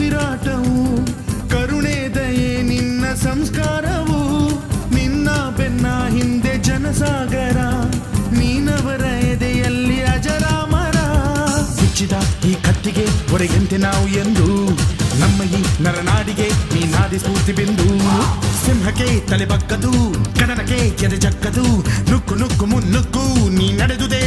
ಉಸಿರಾಟವು ಕರುಣೆ ದಯೆ ನಿನ್ನ ಸಂಸ್ಕಾರವು ನಿನ್ನ ಬೆನ್ನ ಹಿಂದೆ ಜನಸಾಗರ ನೀನವರ ಎದೆಯಲ್ಲಿ ಅಜರಾಮರ ಬಿಚ್ಚಿದ ಈ ಕತ್ತಿಗೆ ಹೊರಗೆಂತೆ ನಾವು ಎಂದು ನಮ್ಮ ಈ ನರನಾಡಿಗೆ ನೀ ನಾದಿ ಸ್ಫೂರ್ತಿ ಬಿಂದು ಸಿಂಹಕ್ಕೆ ತಲೆ ಬಗ್ಗದು ಕದನಕ್ಕೆ ಎದೆ ಜಕ್ಕದು ನುಕ್ಕು ನುಕ್ಕು ಮುನ್ನುಕ್ಕು ನೀ ನಡೆದುದೇ